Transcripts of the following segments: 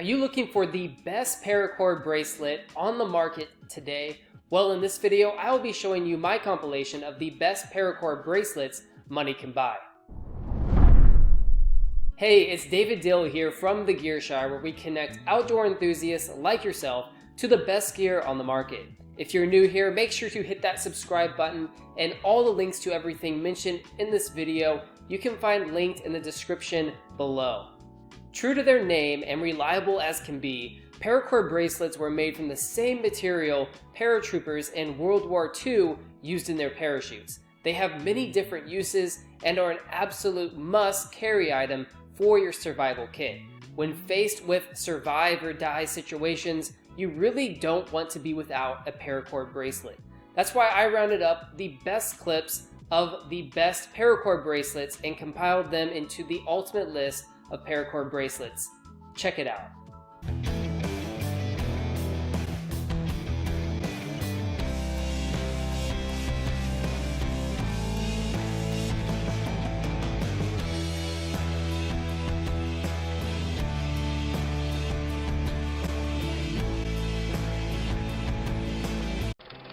Are you looking for the best paracord bracelet on the market today? Well, in this video, I will be showing you my compilation of the best paracord bracelets money can buy. Hey, it's David Dill here from the GEAR SHIRE, where we connect outdoor enthusiasts like yourself to the best gear on the market. If you're new here, make sure to hit that subscribe button, and all the links to everything mentioned in this video you can find linked in the description below. True to their name and reliable as can be, paracord bracelets were made from the same material paratroopers in World War II used in their parachutes. They have many different uses and are an absolute must-carry item for your survival kit. When faced with survive or die situations, you really don't want to be without a paracord bracelet. That's why I rounded up the best clips of the best paracord bracelets and compiled them into the ultimate list of paracord bracelets. Check it out.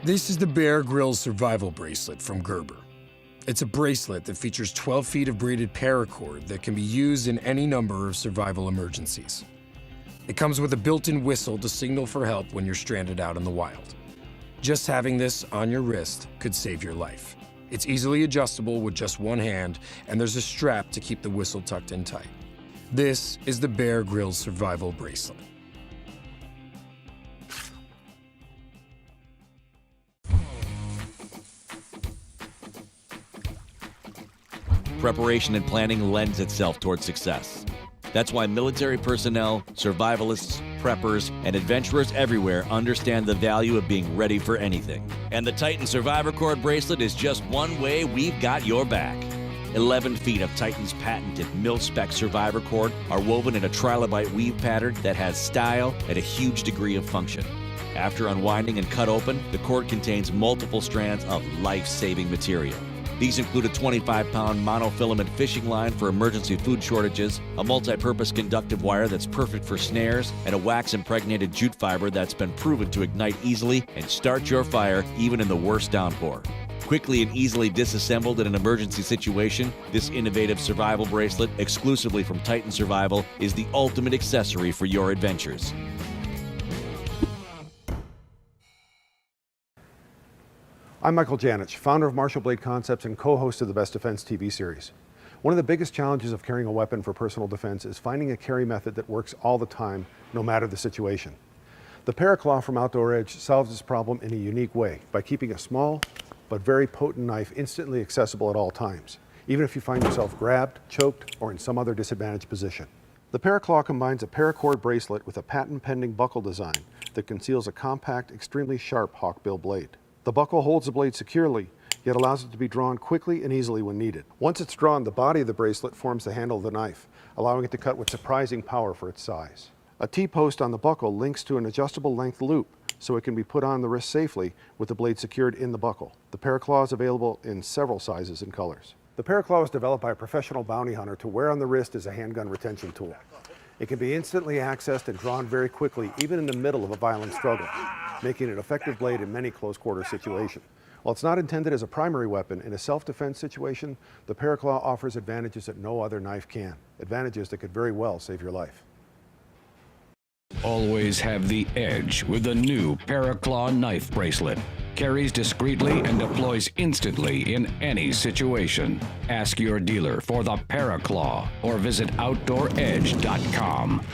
This is the Grylls survival bracelet from Gerber. It's a bracelet that features 12 feet of braided paracord that can be used in any number of survival emergencies. It comes with a built-in whistle to signal for help when you're stranded out in the wild. Just having this on your wrist could save your life. It's easily adjustable with just one hand, and there's a strap to keep the whistle tucked in tight. This is the Grylls survival bracelet. Preparation and planning lends itself towards success. That's why military personnel, survivalists, preppers, and adventurers everywhere understand the value of being ready for anything. And the Titan Survivor Cord bracelet is just one way we've got your back. 11 feet of Titan's patented mil-spec Survivor Cord are woven in a trilobite weave pattern that has style and a huge degree of function. After unwinding and cut open, the cord contains multiple strands of life-saving material. These include a 25-pound monofilament fishing line for emergency food shortages, a multi-purpose conductive wire that's perfect for snares, and a wax-impregnated jute fiber that's been proven to ignite easily and start your fire even in the worst downpour. Quickly and easily disassembled in an emergency situation, this innovative survival bracelet, exclusively from Titan Survival, is the ultimate accessory for your adventures. I'm Michael Janich, founder of Martial Blade Concepts and co-host of the Best Defense TV series. One of the biggest challenges of carrying a weapon for personal defense is finding a carry method that works all the time, no matter the situation. The Paraclaw from Outdoor Edge solves this problem in a unique way by keeping a small but very potent knife instantly accessible at all times, even if you find yourself grabbed, choked, or in some other disadvantaged position. The Paraclaw combines a paracord bracelet with a patent-pending buckle design that conceals a compact, extremely sharp hawkbill blade. The buckle holds the blade securely, yet allows it to be drawn quickly and easily when needed. Once it's drawn, the body of the bracelet forms the handle of the knife, allowing it to cut with surprising power for its size. A T-post on the buckle links to an adjustable length loop, so it can be put on the wrist safely with the blade secured in the buckle. The Paraclaw is available in several sizes and colors. The Paraclaw was developed by a professional bounty hunter to wear on the wrist as a handgun retention tool. It can be instantly accessed and drawn very quickly, even in the middle of a violent struggle, making it an effective blade in many close-quarter situations. While it's not intended as a primary weapon, in a self-defense situation, the Paraclaw offers advantages that no other knife can, advantages that could very well save your life. Always have the edge with the new Paraclaw knife bracelet. Carries discreetly and deploys instantly in any situation. Ask your dealer for the Paraclaw or visit OutdoorEdge.com.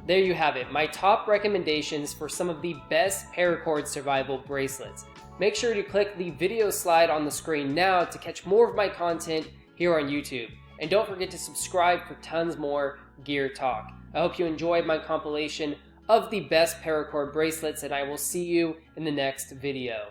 there you have it, my top recommendations for some of the best paracord survival bracelets. Make sure to click the video slide on the screen now to catch more of my content here on YouTube. And don't forget to subscribe for tons more gear talk. I hope you enjoyed my compilation of the best paracord bracelets, and I will see you in the next video.